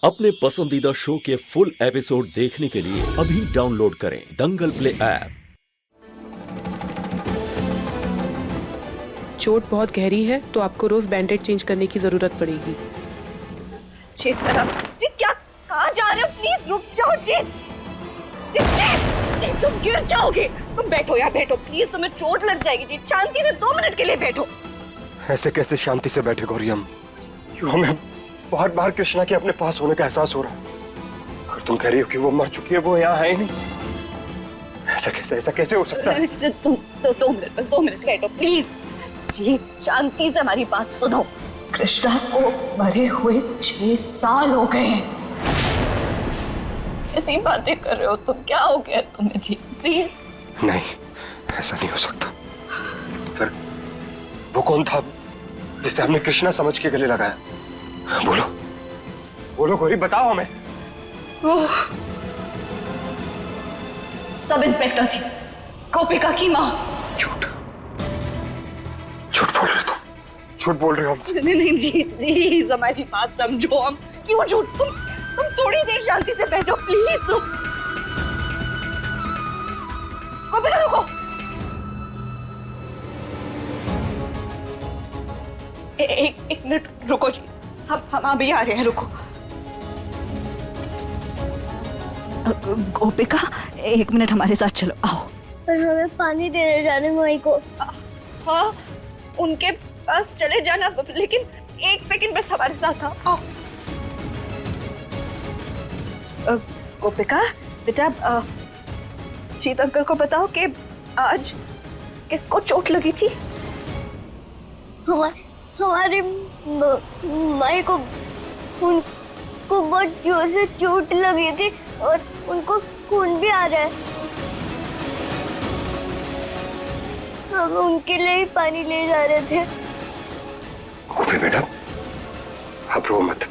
अपने पसंदीदा शो के फुल एपिसोड देखने के लिए अभी डाउनलोड करें दंगल प्ले ऐप। चोट बहुत गहरी है तो आपको रोज बैंडेड चेंज करने की जरूरत पड़ेगी। जी क्या कहाँ जा रहे हो? प्लीज रुक जाओ जी, तुम गिर जाओगे। तुम बैठो यार, बैठो प्लीज, तुम्हें चोट लग जाएगी जी। शांति से 2 मिनट के लिए बैठो। ऐसे कैसे शांति से बैठे गौरी? क्यों हमें बार बार कृष्णा के अपने पास होने का एहसास हो रहा है। अगर तुम कह रही हो कि वो मर चुकी है, वो यहाँ है ही नहीं, ऐसा कैसे हो सकता है? तुम 2 मिनट, बस 2 मिनट बैठो प्लीज जी। शांति से हमारी बात सुनो। कृष्णा को मरे हुए 6 साल हो गए हैं। ऐसी बातें कर रहे हो तुम? क्या हो गया तुम्हें जी? प्लीज नहीं, ऐसा नहीं हो सकता। फिर वो कौन था जिसे हमने कृष्णा समझ के गले लगाया? बोलो गौरी, बताओ हमें। सब इंस्पेक्टर थी, गोपिका की माँ। झूठ बोल रहे हो तुम, झूठ बोल रहे हो हमसे। नहीं जी, प्लीज हमारी बात समझो। हम क्यों झूठ? तुम थोड़ी देर शांति से बैठो प्लीज। तुम गोपिका रुको। एक मिनट रुको जी, हम अभी आ रहे हैं, रुको। गोपिका 1 मिनट हमारे साथ चलो, आओ। पर हमें पानी देने जाने माई को। हाँ, उनके पास चले जाना, लेकिन 1 सेकंड बस हमारे साथ आओ। गोपिका बेटा, जीत अंकल को बताओ कि आज किसको चोट लगी थी? हमारी माई को, उनको बहुत जोर से चोट लगी थी और उनको खून भी आ रहा है। हम उनके लिए ही पानी ले जा रहे थे। गोपी बेटा, आप रो मत,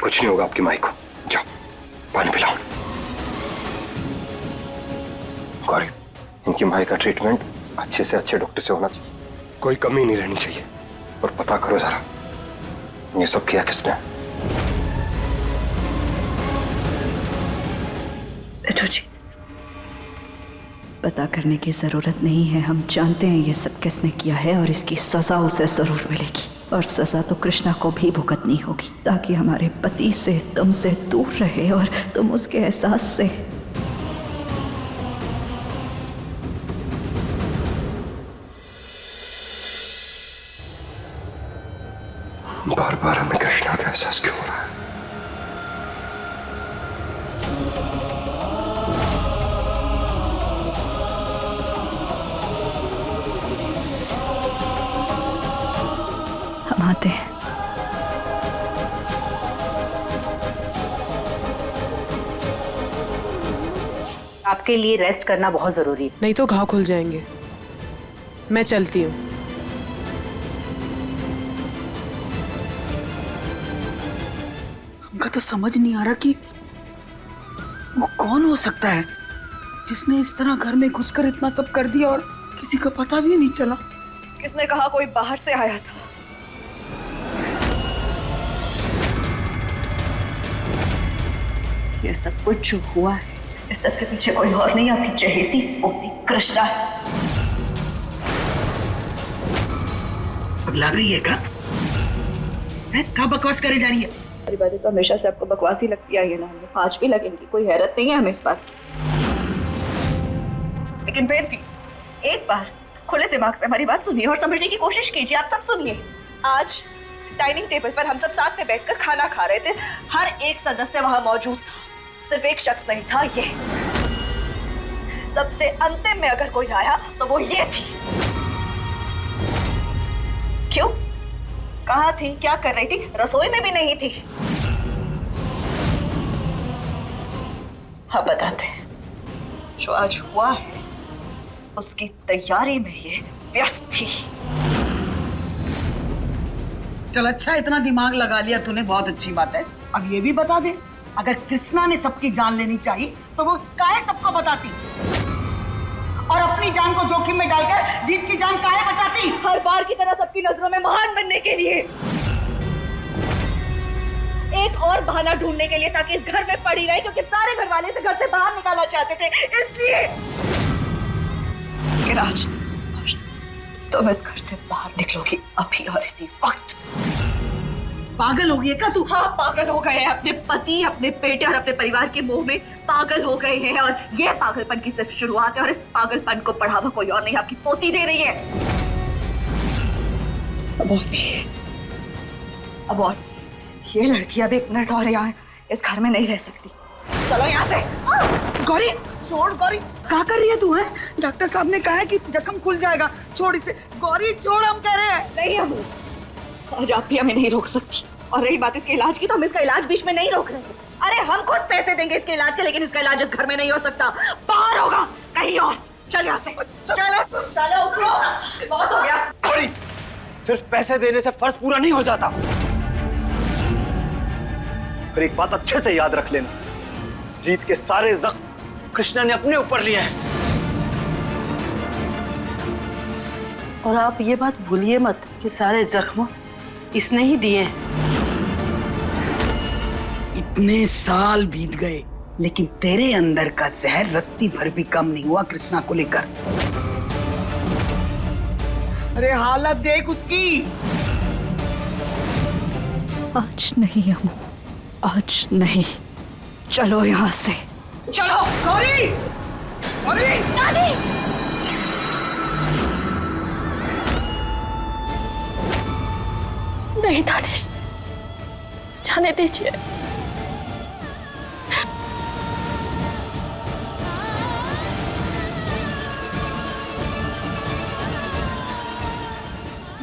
कुछ नहीं होगा आपकी माई को। जाओ पानी पिलाओ। गौरी, इनकी माई का ट्रीटमेंट अच्छे से अच्छे डॉक्टर से होना चाहिए, कोई कमी नहीं रहनी चाहिए। और पता करो जरा, ये सब किया किसने? बैठो जी। पता करने की जरूरत नहीं है, हम जानते हैं ये सब किसने किया है और इसकी सजा उसे जरूर मिलेगी। और सजा तो कृष्णा को भी भुगतनी होगी, ताकि हमारे पति से, तुमसे दूर रहे और तुम उसके एहसास से। बार बार हमें कृष्णा का एहसास क्यों हो रहा है? हम आते हैं। आपके लिए रेस्ट करना बहुत जरूरी है। नहीं तो घाव खुल जाएंगे। मैं चलती हूँ। हमका तो समझ नहीं आ रहा कि वो कौन हो सकता है जिसने इस तरह घर में घुसकर इतना सब कर दिया और किसी का पता भी नहीं चला। किसने कहा कोई बाहर से आया था? ये सब कुछ जो हुआ है, इस सब के पीछे कोई और नहीं, आपकी चहेती पोती कृष्णा है। पगला गई है क्या बकवास करे जा रही है? हमारी बातें तो हमेशा से आपको बकवास ही लगती आई है ना, हमें आज भी लगेंगी, कोई हैरत नहीं है हमें इस बात की। लेकिन फिर भी एक बार खुले दिमाग से हमारी बात सुनिए और समझने की कोशिश कीजिए। आप सब सुनिए, आज डाइनिंग टेबल पर हम सब साथ में बैठकर खाना खा रहे थे। हर एक सदस्य वहां मौजूद था, सिर्फ एक शख्स नहीं था। ये सबसे अंतिम में अगर कोई आया तो वो ये थी। क्यों? कहाँ थी? क्या कर रही थी? रसोई में भी नहीं थी। हाँ बताते हैं, जो आज हुआ है उसकी तैयारी में ये व्यस्त थी। चल अच्छा, इतना दिमाग लगा लिया तूने, बहुत अच्छी बात है। अब ये भी बता दे, अगर कृष्णा ने सबकी जान लेनी चाहिए तो वो काहे सबको बताती और अपनी जान को जोखिम में डालकर जीत की जान काहे बचाती? हर बार की तरह सबकी नजरों में महान बनने के लिए। एक और बहाना ढूंढने के लिए ताकि इस घर में पड़ी रहे, क्योंकि सारे घर वाले इसे घर से बाहर निकालना चाहते थे, इसलिए। लेकिन आज तुम इस घर से बाहर निकलोगी अभी और इसी वक्त। पागल हो गई है क्या तू? हाँ, पागल हो गए हैं अपने पति, अपने बेटे और अपने परिवार के मोह में पागल हो गए हैं, और ये पागलपन की सिर्फ शुरुआत है, और इस पागलपन को बढ़ावा कोई और नहीं, आपकी पोती दे रही है। अब और नहीं, अब और ये लड़की अब एक मिनट और यहाँ इस घर में नहीं रह सकती। चलो यहाँ से। गौरी छोड़, गौरी क्या कर रही है तू? है डॉक्टर साहब ने कहा है कि जख्म खुल जाएगा, छोड़ इसे। गौरी छोड़, हम कह रहे हैं। नहीं अम्मू, आज आप भी हमें नहीं रोक सकती, और रही बात इसके इलाज की, तो हम इसका इलाज बीच में नहीं रोक रहे हैं। अरे हम खुद पैसे देंगे इसके इलाज के, लेकिन इसका इलाज इस घर में नहीं हो सकता, बाहर होगा कहीं और। चल यहाँ से, चलो चलो, बहुत हो गया। अरे सिर्फ पैसे देने से फर्ज पूरा नहीं हो जाता। और एक बात अच्छे से याद रख लेना, जीत के सारे जख्म कृष्णा ने अपने ऊपर लिए हैं। और आप ये बात भूलिए मत कि सारे जख्म इसने ही दिए। इतने साल बीत गए, लेकिन तेरे अंदर का जहर रत्ती भर भी कम नहीं हुआ कृष्णा को लेकर। अरे हालत देख उसकी। आज नहीं अम्मू, आज नहीं। चलो यहाँ से। चलो। गौरी, गौरी, दादी, नहीं दादी, जाने दीजिए।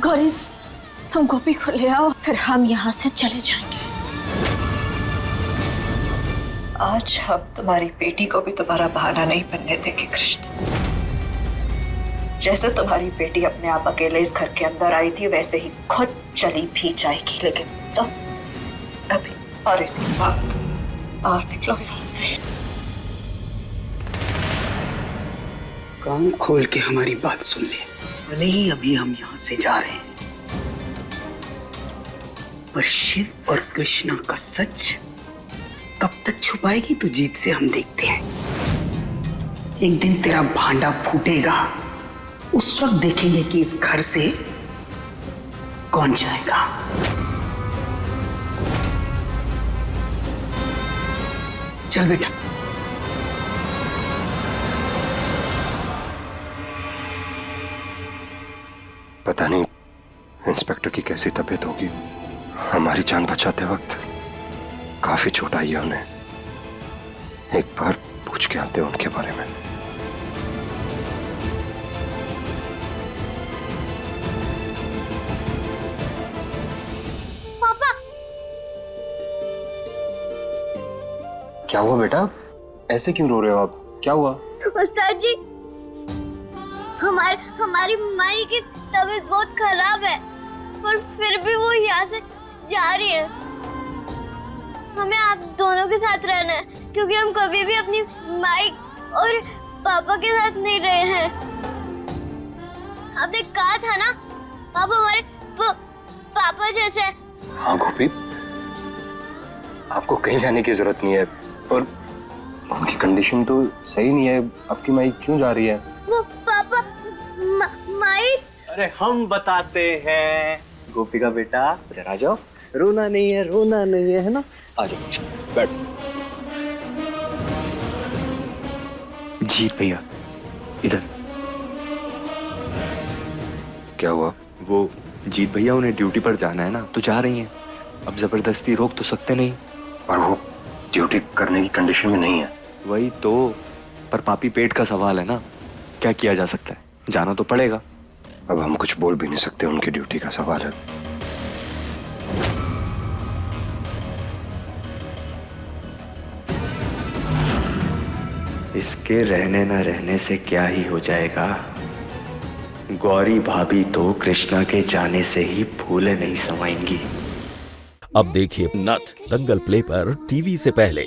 गौरी, तुम गोपी को ले आओ, फिर हम यहाँ से चले जाएंगे। आज हम तुम्हारी बेटी को भी तुम्हारा बहाना नहीं बनने देंगे कृष्ण। जैसे तुम्हारी बेटी अपने आप अकेले इस घर के अंदर आई थी, वैसे ही खुद चली भी जाएगी, लेकिन तुम अभी और इसी वक्त और निकलो यहाँ से। कान खोल के हमारी बात सुन ले। भले ही अभी हम यहाँ से जा रहे हैं, पर शिव और कृष्णा का सच कब तक छुपाएगी तू जीत से, हम देखते हैं। एक दिन तेरा भांडा फूटेगा, उस वक्त देखेंगे कि इस घर से कौन जाएगा। चल बेटा। पता नहीं इंस्पेक्टर की कैसी तबीयत होगी। हमारी जान बचाते वक्त काफी चोट आई है उन्हें। एक बार पूछ के आते हैं उनके बारे में। पापा, क्या हुआ बेटा? ऐसे क्यों रो रहे हो आप? क्या हुआ? उस्ताद जी, हमारी माई की तबीयत बहुत खराब है, पर फिर भी वो यहाँ से जा रही है। हमें आप दोनों के साथ रहना है, क्योंकि हम कभी भी अपनी माई और पापा के साथ नहीं रहे हैं। आपने कहा था ना, आप हमारे पापा जैसे। हाँ गोपी, आपको कहीं जाने की जरूरत नहीं है, और उनकी कंडीशन तो सही नहीं है। आपकी माई क्यों जा रही है? वो पापा माई। अरे हम बताते हैं गोपी का बेटा, इधर आ जाओ। रोना नहीं है, रोना नहीं है ना? आ जाओ, बैठ। जीत भैया इधर। क्या हुआ? वो जीत भैया उन्हें ड्यूटी पर जाना है ना, तो जा रही हैं। अब जबरदस्ती रोक तो सकते नहीं। और वो ड्यूटी करने की कंडीशन में नहीं है। वही तो, पर पापी पेट का सवाल है ना, क्या किया जा सकता है, जाना तो पड़ेगा। अब हम कुछ बोल भी नहीं सकते, उनकी ड्यूटी का सवाल है। इसके रहने न रहने से क्या ही हो जाएगा। गौरी भाभी तो कृष्णा के जाने से ही फूले नहीं समाएंगी। अब देखिए नथ दंगल प्ले पर टीवी से पहले।